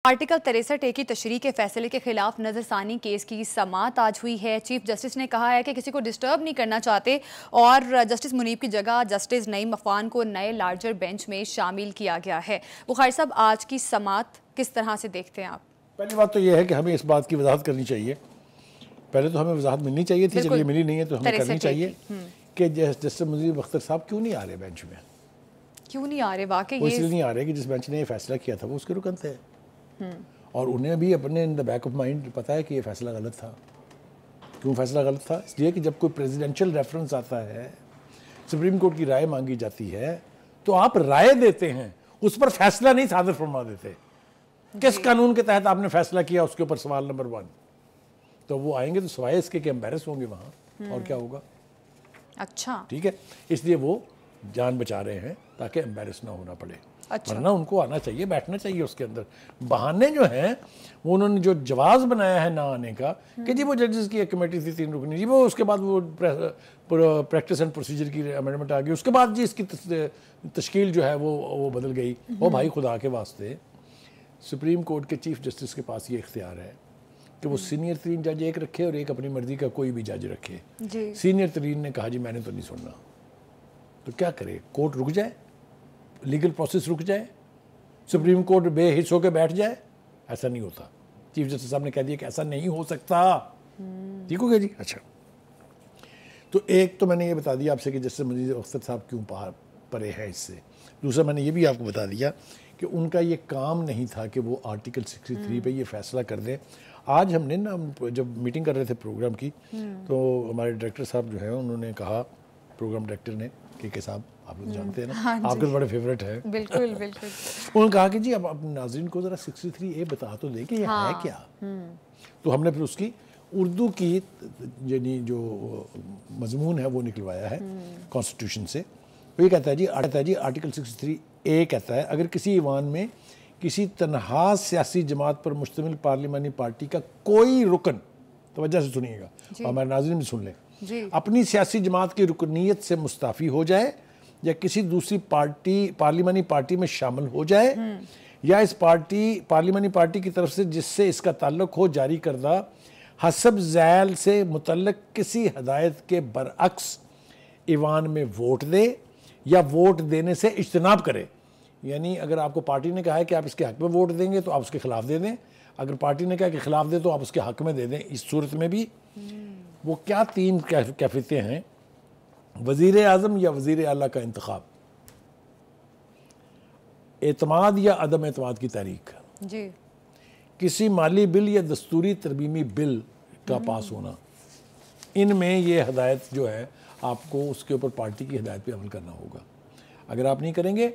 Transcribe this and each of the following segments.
Article 63A کی تشریح کے فیصلے کے خلاف نظر ثانی کیس کی سماعت آج ہوئی ہے۔ چیف جسٹس نے کہا ہے کہ کسی کو ڈسٹرب نہیں کرنا چاہتے اور جسٹس منیب کی جگہ جسٹس نعیم عفان کو نئے لارجر بینچ میں شامل کیا گیا ہے۔ بخاری صاحب، آج کی سماعت کس طرح سے دیکھتے ہیں آپ؟ پہلی بات تو یہ ہے کہ ہمیں اس بات کی وضاحت کرنی چاہیے۔ پہلے تو ہمیں وضاحت ملنی چاہیے تھی، جب یہ ملی نہیں ہے تو ہمیں کرنی چاہیے کہ جسٹس منیب اختر صاحب کیوں نہیں آ رہے بینچ میں؟ کیوں نہیں آ رہے؟ واقعی وہ اس لیے نہیں آ رہے کہ جس بینچ نے یہ فیصلہ کیا تھا وہ اس کے رکن تھے، اور انہیں بھی اپنے ان دا بیک آف مائنڈ پتا ہے کہ یہ فیصلہ غلط تھا۔ کیوں فیصلہ غلط تھا؟ اس لیے کہ جب کوئی پریزیڈنشل ریفرنس آتا ہے، سپریم کورٹ کی رائے مانگی جاتی ہے، تو آپ رائے دیتے ہیں، اس پر فیصلہ نہیں صادر فرما دیتے۔ کس قانون کے تحت آپ نے فیصلہ کیا، اس کے اوپر سوال نمبر 1۔ تو وہ آئیں گے تو سوائے اس کے کہ امبیرس ہوں گے وہاں، اور کیا ہوگا؟ اچھا، ٹھیک ہے، اس لیے وہ جان بچا رہے ہیں تاکہ امبیرس نہ ہونا پڑے، ورنہ ان کو آنا چاہیے، بیٹھنا چاہیے اس کے اندر۔ بہانے جو ہیں وہ انہوں نے جو جواز بنایا ہے نہ آنے کا کہ جی وہ ججز کی ایک کمیٹی تھی 3 رکنی، جی وہ اس کے بعد وہ پریکٹس اینڈ پروسیجر کی امینڈمنٹ آ گئی، اس کے بعد جی اس کی تشکیل جو ہے وہ بدل گئی۔ وہ بھائی خدا کے واسطے، سپریم کورٹ کے چیف جسٹس کے پاس یہ اختیار ہے کہ وہ سینئر ترین جج ایک رکھے اور ایک اپنی مرضی کا کوئی بھی جج رکھے۔ سینئر ترین نے کہا جی میں نے تو نہیں سننا، تو کیا کرے؟ کورٹ رک جائے، لیگل پروسیس رک جائے، سپریم کورٹ بے حص ہو کے بیٹھ جائے؟ ایسا نہیں ہوتا۔ چیف جسٹس صاحب نے کہہ دیا کہ ایسا نہیں ہو سکتا۔ ٹھیک ہو گیا جی؟ اچھا، تو ایک تو میں نے یہ بتا دیا آپ سے کہ جسٹس منیب اختر صاحب کیوں پرے ہیں اس سے۔ دوسرا میں نے یہ بھی آپ کو بتا دیا کہ ان کا یہ کام نہیں تھا کہ وہ آرٹیکل 63 پہ یہ فیصلہ کر دیں۔ آج ہم نے نا جب میٹنگ کر رہے تھے پروگرام کی، تو ہمارے ڈائریکٹر صاحب جو ہیں انہوں نے کہا، پروگرام ڈائریکٹر نے، کہ صاحب آپ لوگ جانتے ہیں نا، آپ کے بڑے فیورٹ ہیں، بالکل بالکل، انہوں نے کہا کہ جی اب اپنے ناظرین کو ذرا 63A بتا تو دیں کہ یہ ہے کیا۔ تو ہم نے پھر اس کی اردو کی یعنی جو مضمون ہے وہ نکلوایا ہے کانسٹیٹیوشن سے۔ وہ یہ کہتا ہے جی آرٹیکل 63A کہتا ہے اگر کسی ایوان میں کسی تنہا سیاسی جماعت پر مشتمل پارلیمانی پارٹی کا کوئی رکن، توجہ سے سنیے گا اور ہمارے ناظرین بھی سن لیں، اپنی سیاسی جماعت کی رکنیت سے مستعفی ہو جائے یا کسی دوسری پارلیمانی پارٹی میں شامل ہو جائے، یا اس پارلیمانی پارٹی کی طرف سے جس سے اس کا تعلق ہو جاری کردہ حسب ذیل سے متعلق کسی ہدایت کے برعکس ایوان میں ووٹ دے یا ووٹ دینے سے اجتناب کرے۔ یعنی اگر آپ کو پارٹی نے کہا ہے کہ آپ اس کے حق میں ووٹ دیں گے تو آپ اس کے خلاف دے دیں، اگر پارٹی نے کہا کہ خلاف دے تو آپ اس کے حق میں دے دیں۔ اس صورت میں بھی وہ کیا 3 کیفیتیں ہیں: وزیر اعظم یا وزیر اعلیٰ کا انتخاب، اعتماد یا عدم اعتماد کی تحریک، کسی مالی بل یا دستوری ترمیمی بل کا پاس ہونا۔ ان میں یہ ہدایت جو ہے آپ کو اس کے اوپر پارٹی کی ہدایت پہ عمل کرنا ہوگا۔ اگر آپ نہیں کریں گے،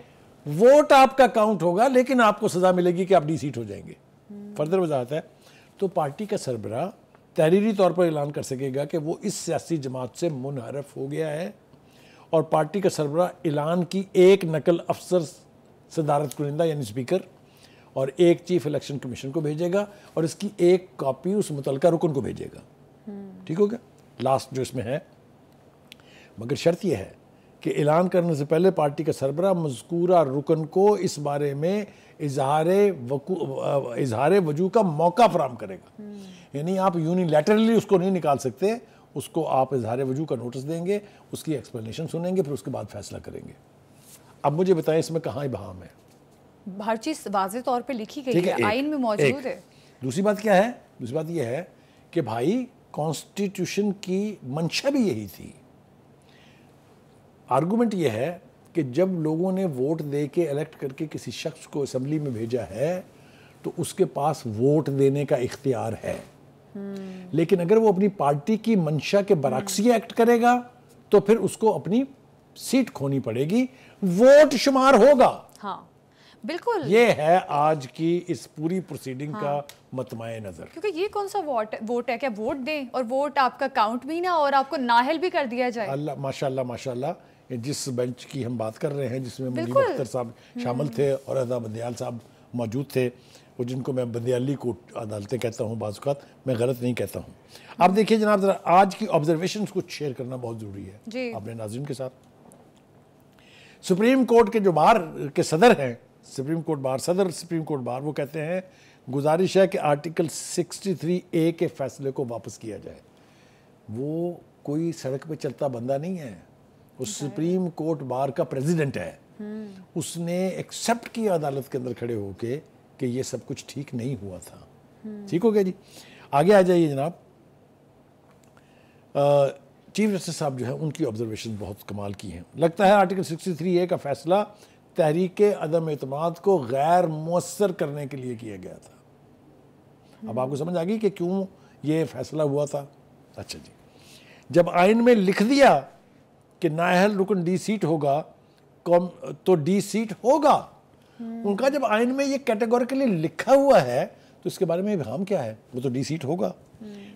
ووٹ آپ کا کاؤنٹ ہوگا لیکن آپ کو سزا ملے گی کہ آپ ڈی سیٹ ہو جائیں گے۔ فردر وضاحت ہے تو پارٹی کا سربراہ تحریری طور پر اعلان کر سکے گا کہ وہ اس سیاسی جماعت سے منحرف ہو گیا ہے، اور پارٹی کا سربراہ اعلان کی ایک نقل افسر صدارت کنندہ یعنی اسپیکر اور ایک چیف الیکشن کمیشن کو بھیجے گا، اور اس کی ایک کاپی اس متعلقہ رکن کو بھیجے گا۔ ٹھیک ہو گیا؟ لاسٹ جو اس میں ہے، مگر شرط یہ ہے کہ اعلان کرنے سے پہلے پارٹی کا سربراہ مذکورہ رکن کو اس بارے میں اظہار وجوہ کا موقع فراہم کرے گا۔ یعنی آپ یونیلیٹرلی اس کو نہیں نکال سکتے، اس کو آپ اظہار وجوہ کا نوٹس دیں گے، اس کی ایکسپلینیشن سنیں گے، پھر اس کے بعد فیصلہ کریں گے۔ اب مجھے بتائیں اس میں کہاں ابہام ہے؟ ہر چیز واضح طور پہ لکھی گئی ہے، آئین میں موجود ہے۔ دوسری بات کیا ہے؟ دوسری بات یہ ہے کہ بھائی کانسٹیٹیوشن کی منشا بھی یہی تھی۔ آرگومنٹ یہ ہے کہ جب لوگوں نے ووٹ دے کے الیکٹ کر کے کسی شخص کو اسمبلی میں بھیجا ہے تو اس کے پاس ووٹ دینے کا اختیار ہے، لیکن اگر وہ اپنی پارٹی کی منشا کے برعکس یہ ایکٹ کرے گا تو پھر اس کو اپنی سیٹ کھونی پڑے گی، ووٹ شمار ہوگا۔ ہاں بالکل، یہ ہے آج کی اس پوری پروسیڈنگ کا مطمع نظر۔ کیونکہ یہ کون سا ووٹ ہے؟ کیا ووٹ دیں اور ووٹ آپ کا کاؤنٹ بھی نہ اور آپ کو نااہل بھی کر دیا جائے؟ اللہ ماشاءاللہ ماشاءاللہ، جس بینچ کی ہم بات کر رہے ہیں جس میں منیب اختر صاحب شامل تھے اور ادا بندیال صاحب موجود تھے، وہ جن کو میں بندیالی کو عدالتیں کہتا ہوں، بعض اوقات میں غلط نہیں کہتا ہوں۔ آپ دیکھیے جناب، ذرا آج کی آبزرویشنز کو شیئر کرنا بہت ضروری ہے اپنے ناظرین کے ساتھ۔ سپریم کورٹ کے جو بار کے صدر ہیں، سپریم کورٹ بار صدر سپریم کورٹ بار، وہ کہتے ہیں گزارش ہے کہ آرٹیکل 63A کے فیصلے کو واپس کیا جائے. وہ کوئی سڑک پہ چلتا بندہ نہیں ہے, وہ سپریم کورٹ بار کا پریزیڈنٹ ہے. اس نے ایکسیپٹ کیا عدالت کے اندر کھڑے ہو کے کہ یہ سب کچھ ٹھیک نہیں ہوا تھا. ٹھیک ہو گیا جی. آگے آ جائیے جناب. چیف جسٹس صاحب جو ہے ان کی آبزرویشن بہت کمال کی ہیں. لگتا ہے آرٹیکل 63A کا فیصلہ تحریک عدم اعتماد کو غیر مؤثر کرنے کے لیے کیا گیا تھا. اب آپ کو سمجھ آ گئی کہ کیوں یہ فیصلہ ہوا تھا. اچھا جی, جب آئین میں لکھ دیا کہ نااہل رکن ڈی سیٹ ہوگا تو ڈی سیٹ ہوگا. ان کا جب آئین میں یہ کیٹیگوریکلی لکھا ہوا ہے تو اس کے بارے میں ابہام کیا ہے؟ وہ تو ڈی سیٹ ہوگا.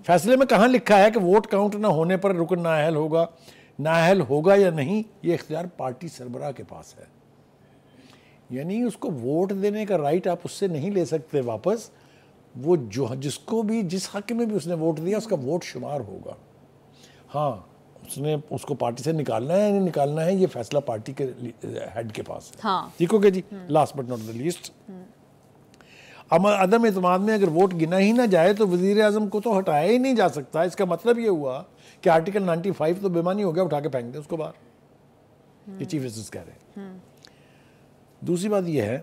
فیصلے میں کہاں لکھا ہے کہ ووٹ کاؤنٹ نہ ہونے پر رکن نااہل ہوگا؟ نااہل ہوگا یا نہیں یہ اختیار پارٹی سربراہ کے پاس ہے. یعنی اس کو ووٹ دینے کا رائٹ آپ اس سے نہیں لے سکتے واپس. وہ جس کو بھی جس حق میں بھی اس نے ووٹ دیا اس کا ووٹ شمار ہوگا. ہاں اس نے اس کو پارٹی سے نکالنا ہے یا نہیں نکالنا ہے یہ فیصلہ پارٹی کے ہیڈ کے پاس ہے. ٹھیک ہو گیا جی. Last but not the least, عدم اعتماد میں اگر ووٹ گنا ہی نہ جائے تو وزیر اعظم کو تو ہٹایا ہی نہیں جا سکتا. اس کا مطلب یہ ہوا کہ آرٹیکل 95 تو بے معنی ہو گیا, اٹھا کے پھینک دیں اس کو باہر. یہ چیف جسٹس کہہ رہے ہیں. دوسری بات یہ ہے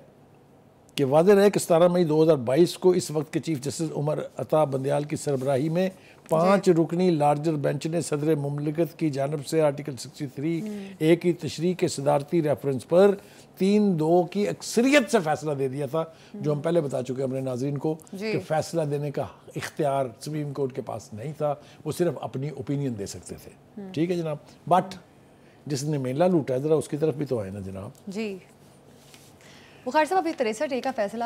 کہ واضح رہے کہ 17 مئی 2022 کو اس وقت کے چیف جسٹس عمر عطا بندیال کی سربراہی میں 5 رکنی لارجر بینچ نے صدر مملکت کی جانب سے آرٹیکل 63A کی تشریح کے صدارتی ریفرنس پر 3-2 کی اکثریت سے فیصلہ دے دیا تھا, جو ہم پہلے بتا چکے اپنے ناظرین کو کہ فیصلہ دینے کا اختیار سپریم کورٹ کے پاس نہیں تھا, وہ صرف اپنی اوپینین دے سکتے تھے. ٹھیک ہے جناب. بٹ جس نے میلہ لوٹا ہے ذرا اس کی طرف بھی تو آئے نا جناب. جی بخاری صاحب, ابھی 63A کا فیصلہ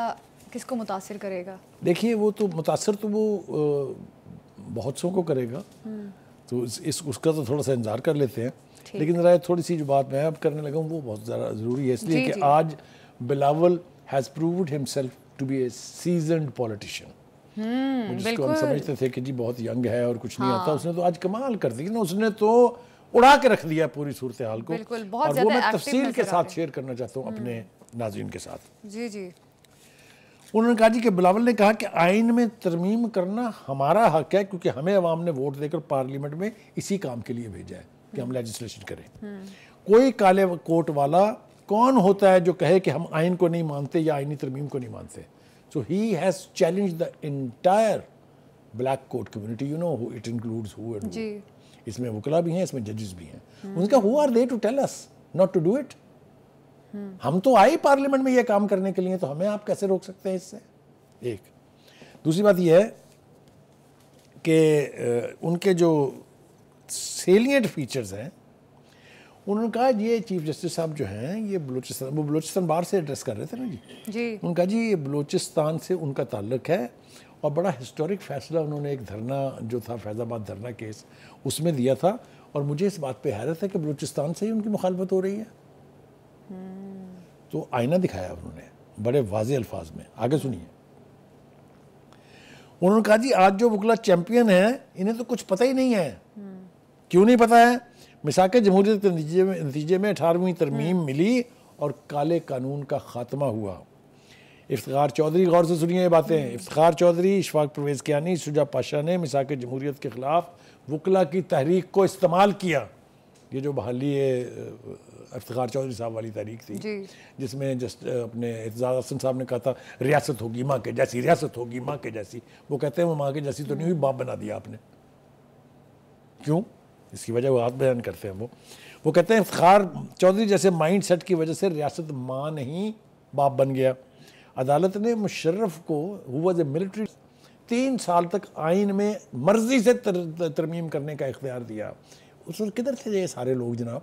کس کو متاثر کرے گا؟ دیکھیے وہ تو متاثر تو وہ بہت سو کو کرے گا, تو اس کا تو تھوڑا سا انتظار کر لیتے ہیں. لیکن ذرا تھوڑی سی جو بات میں اب کرنے لگا ہوں وہ بہت زیادہ ضروری ہے, اس لیے کہ آج Bilawal has proved himself to be a seasoned politician. جس کو ہم سمجھتے تھے کہ جی بہت ینگ ہے اور کچھ نہیں آتا, اس نے تو آج کمال کر دی نا. اس نے تو اڑا کے رکھ دیا پوری صورتحال کو, اور وہ میں تفصیل کے ساتھ شیئر کرنا چاہتا ہوں اپنے ناظرین کے ساتھ. جی جی. انہوں نے کہا جی کہ بلاول نے کہا کہ آئین میں ترمیم کرنا ہمارا حق ہے کیونکہ ہمیں عوام نے ووٹ دے کر پارلیمنٹ میں اسی کام کے لیے بھیجا ہے کہ ہم لیجسلیشن کریں. کوئی کالے کوٹ والا کون ہوتا ہے جو کہے کہ ہم آئین کو نہیں مانتے یا آئینی ترمیم کو نہیں مانتے؟ So he has challenge the entire black coat community, you know it includes who and who. اس میں وکلا بھی ہیں, اس میں ججز بھی ہیں. ان کا who are they to tell us not to do it? ہم تو آئے پارلیمنٹ میں یہ کام کرنے کے لیے, تو ہمیں آپ کیسے روک سکتے ہیں اس سے؟ ایک. دوسری بات یہ ہے کہ ان کے جو سیلینٹ فیچرز ہیں, انہوں نے کہا یہ چیف جسٹس صاحب جو ہیں یہ بلوچستان بار سے ایڈریس کر رہے تھے نا جی. انہوں نے کہا جی یہ بلوچستان سے ان کا تعلق ہے, اور بڑا ہسٹورک فیصلہ انہوں نے ایک دھرنا جو تھا فیض آباد دھرنا کیس اس میں دیا تھا, اور مجھے اس بات پہ حیرت ہے کہ بلوچستان سے ہی ان کی مخالفت ہو رہی ہے. تو آئینہ دکھایا انہوں نے بڑے واضح الفاظ میں. آگے سنیے. انہوں نے کہا جی آج جو وکلا چیمپئن ہیں انہیں تو کچھ پتہ ہی نہیں ہے. کیوں نہیں پتہ ہے؟ میثاق جمہوریت کے نتیجے میں 18ویں ترمیم ملی اور کالے قانون کا خاتمہ ہوا. افتخار چودھری, غور سے سنیے یہ باتیں, افتخار چودھری, اشفاق پرویز کیانی, شجاع پاشا نے میثاق جمہوریت کے خلاف وکلا کی تحریک کو استعمال کیا. یہ جو بحالی افتخار چودھری صاحب والی تحریک تھی جس میں اپنے اعتزاز احسن صاحب نے کہا تھا ریاست ہوگی ماں کے جیسی, ریاست ہوگی ماں کے جیسی. وہ کہتے ہیں وہ ماں کے جیسی تو نہیں ہوئی, باپ بنا دیا آپ نے. کیوں؟ اس کی وجہ وہ ہاتھ بیان کرتے ہیں. وہ کہتے ہیں افتخار چودھری جیسے مائنڈ سیٹ کی وجہ سے ریاست ماں نہیں باپ بن گیا. عدالت نے مشرف کو who was a military 3 سال تک آئین میں مرضی سے ترمیم کرنے کا اختیار دیا. اس وقت کدھر تھے یہ سارے لوگ جناب؟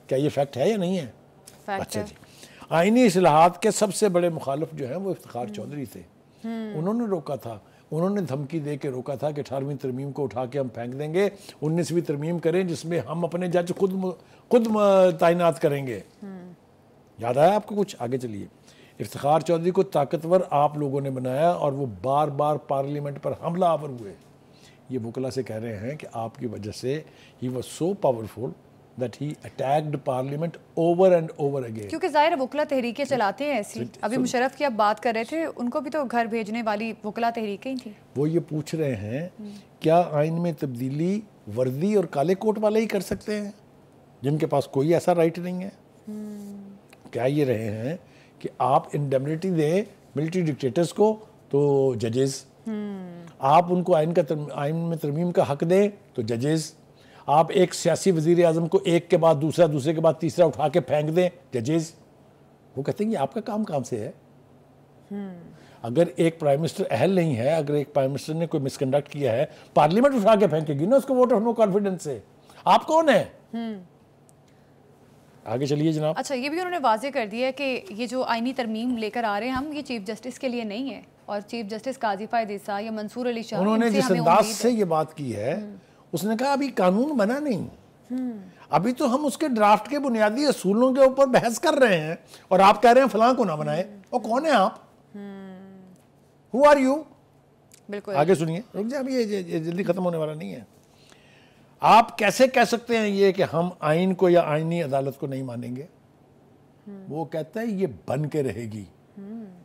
کیا یہ فیکٹ ہے یا نہیں ہے؟ اچھا جی. آئینی اصلاحات کے سب سے بڑے مخالف جو ہیں وہ افتخار چودھری تھے. انہوں نے روکا تھا, انہوں نے دھمکی دے کے روکا تھا کہ 18ویں ترمیم کو اٹھا کے ہم پھینک دیں گے, 19ویں ترمیم کریں جس میں ہم اپنے جج خود تعینات کریں گے. یاد آیا آپ کو کچھ؟ آگے چلیے. افتخار چودھری کو طاقتور آپ لوگوں نے بنایا اور وہ بار بار پارلیمنٹ پر حملہ آور ہوئے. یہ وکلا سے کہہ رہے ہیں کہ آپ کی وجہ سے he was so powerful that he attacked parliament over and over again. کیونکہ ظاہر وکلا تحریکیں چلاتے ہیں ایسی. ابھی مشرف کی آپ بات کر رہے تھے, ان کو بھی تو گھر بھیجنے والی وکلا تحریکیں ہی تھیں. وہ یہ پوچھ رہے ہیں کیا آئین میں تبدیلی وردی اور کالے کوٹ والے ہی کر سکتے ہیں جن کے پاس کوئی ایسا رائٹ نہیں ہے؟ کیا یہ رہے ہیں کہ آپ انڈیمنٹی دیں ملٹری ڈکٹیٹرز کو تو ججز, آپ ان کو آئین میں ترمیم کا حق دیں تو ججز, آپ ایک سیاسی وزیر اعظم کو ایک کے بعد دوسرا, دوسرے کے بعد تیسرا اٹھا کے پھینک دیں ججز. وہ کہتے ہیں یہ آپ کا کام سے ہے. اگر ایک پرائم منسٹر اہل نہیں ہے, اگر ایک پرائم منسٹر نے کوئی مس کنڈکٹ کیا ہے, پارلیمنٹ اٹھا کے پھینکے گی نا اس کو ووٹ آف نو کانفیڈنس سے. آپ کون ہیں؟ آگے چلیے جناب. اچھا, یہ بھی انہوں نے واضح کر دیا ہے کہ یہ جو آئینی ترمیم لے کر آ رہے ہیں ہم, یہ چیف جسٹس کے لیے نہیں ہے, اور چیف جسٹس قاضی فائد عیسیٰ یا منصور علی شاہ, انہوں نے جس انداز سے یہ بات کی ہے اس نے کہا ابھی قانون بنا نہیں, ابھی تو ہم اس کے ڈرافٹ کے بنیادی اصولوں کے اوپر بحث کر رہے ہیں, اور آپ کہہ رہے ہیں فلاں کو نہ بنائے. اور کون ہیں آپ؟ Who are you؟ بالکل. آگے سنیے, رک جائے, ابھی یہ جلدی ختم ہونے والا نہیں ہے. آپ کیسے کہہ سکتے ہیں یہ کہ ہم آئین کو یا آئینی عدالت کو نہیں مانیں گے؟ وہ کہتا ہے یہ بن کے رہے گی,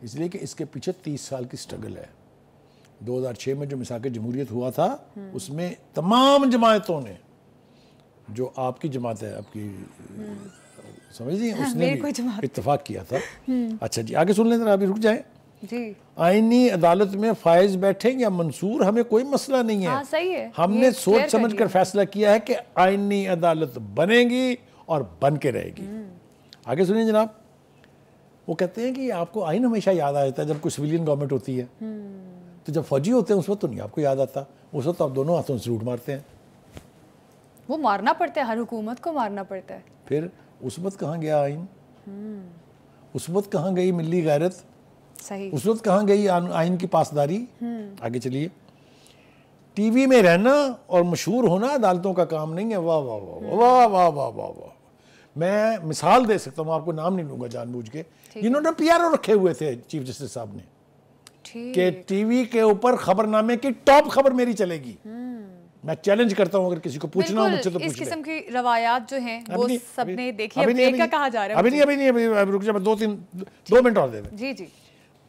اس لیے کہ اس کے پیچھے 30 سال کی سٹرگل ہے. 2006 میں جو مساق جمہوریت ہوا تھا اس میں تمام جماعتوں نے, جو آپ کی جماعت ہے, آپ کی سمجھ لیں, اس نے بھی اتفاق کیا تھا. اچھا جی, آگے سن لیں ذرا, ابھی رک جائیں. جی, آئینی عدالت میں فائز بیٹھیں یا منصور, ہمیں کوئی مسئلہ نہیں ہے. صحیح ہے, ہم نے سوچ سمجھ کر فیصلہ کیا ہے کہ آئینی عدالت بنے گی اور بن کے رہے گی. آگے سنیں جناب. وہ کہتے ہیں کہ آپ کو آئین ہمیشہ یاد آ جاتا ہے جب کوئی سویلین گورنمنٹ ہوتی ہے, تو جب فوجی ہوتے ہیں اس وقت تو نہیں آپ کو یاد آتا, اس وقت آپ دونوں ہاتھوں سے سلوٹ مارتے ہیں. وہ مارنا پڑتا ہے, ہر حکومت کو مارنا پڑتا ہے. پھر اس وقت کہاں گیا آئین؟ اس وقت کہاں گئی ملی غیرت؟ صحیح. اس وقت کہاں گئی آئین کی پاسداری؟ آگے چلیے. ٹی وی میں رہنا اور مشہور ہونا عدالتوں کا کام نہیں ہے. واہ واہ واہ واہ واہ واہ واہ واہ. میں مثال دے سکتا ہوں, آپ کو نام نہیں لوں گا جان بوجھ کے, جنہوں نے پی آر او رکھے ہوئے تھے چیف جسٹس صاحب نے, کہ ٹی وی کے اوپر خبر نامے کی ٹاپ خبر میری چلے گی. میں چیلنج کرتا ہوں اگر کسی کو پوچھنا ہو مجھ سے تو پوچھ لیں. اس قسم کی روایات جو ہیں وہ سب نے دیکھی, اب ایک کا کہا جا رہا ہے. ابھی نہیں, رک جائے, 2 منٹ اور دے دیں. جی جی.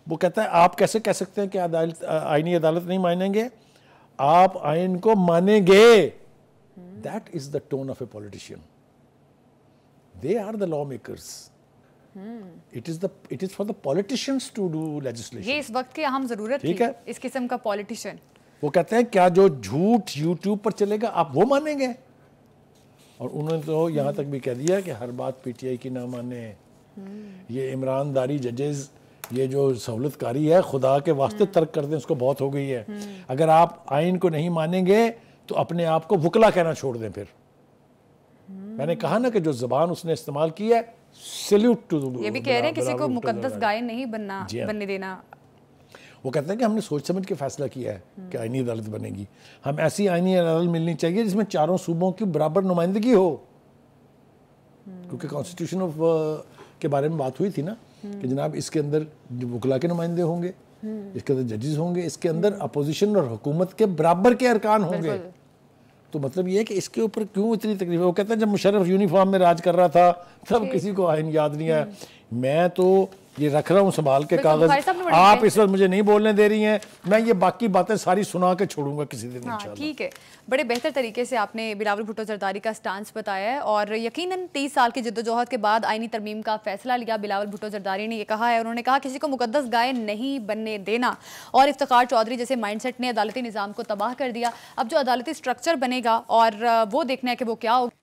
وہ کہتا ہے آپ کیسے کہہ سکتے ہیں کہ آئینی عدالت نہیں مانیں گے, آپ آئین کو مانیں گے. That is the tone of a politician. They are the lawmakers. It is for the politicians to do legislation. یہ اس وقت کی اہم ضرورت تھی, اس قسم کا پولیٹیشن. وہ کہتے ہیں کیا جو جھوٹ یوٹیوب پر چلے گا آپ وہ مانیں گے؟ اور انہوں نے تو یہاں تک بھی کہہ دیا کہ ہر بات پی ٹی آئی کی نہ مانے. یہ عمران داری ججز, یہ جو سہولت کاری ہے خدا کے واسطے ترک کر دیں, اس کو بہت ہو گئی ہے. اگر آپ آئین کو نہیں مانیں گے تو اپنے آپ کو وکلا کہنا چھوڑ دیں. پھر میں نے کہا نا کہ جو زبان اس نے استعمال کی ہے, سیلیوٹ ٹو. یہ بھی کہہ رہے ہیں کسی کو مقدس گائے نہیں بننے دینا. وہ کہتے ہیں کہ ہم نے سوچ سمجھ کے فیصلہ کیا ہے کہ آئینی عدالت بنے گی. ہم ایسی آئینی عدالت ملنی چاہیے جس میں چاروں صوبوں کی برابر نمائندگی ہو, کیونکہ کانسٹیٹیوشن کے بارے میں بات ہوئی تھی نا کہ جناب اس کے اندر وکلا کے نمائندے ہوں گے, اس کے اندر ججز ہوں گے, اس کے اندر اپوزیشن اور حکومت کے برابر کے ارکان ہوں گے. تو مطلب یہ ہے کہ اس کے اوپر کیوں اتنی تکلیف ہے؟ وہ کہتے ہیں جب مشرف یونیفارم میں راج کر رہا تھا تب کسی کو آئین یاد نہیں آیا. میں تو یہ رکھ رہا ہوں سنبھال کے کاغذ, آپ اس وقت مجھے نہیں بولنے دے رہی ہیں, میں یہ باقی باتیں ساری سنا کے چھوڑوں گا کسی دن انشاءاللہ. ٹھیک ہے, بڑے بہتر طریقے سے آپ نے بلاول بھٹو زرداری کا سٹانس بتایا ہے, اور یقیناً 30 سال کی جدوجہد کے بعد آئینی ترمیم کا فیصلہ لیا. بلاول بھٹو زرداری نے یہ کہا ہے, انہوں نے کہا کسی کو مقدس گائے نہیں بننے دینا, اور افتخار چودھری جیسے مائنڈ سیٹ نے عدالتی نظام کو تباہ کر دیا. اب جو عدالتی سٹرکچر بنے گا اور وہ دیکھنا ہے کہ وہ کیا ہوگا.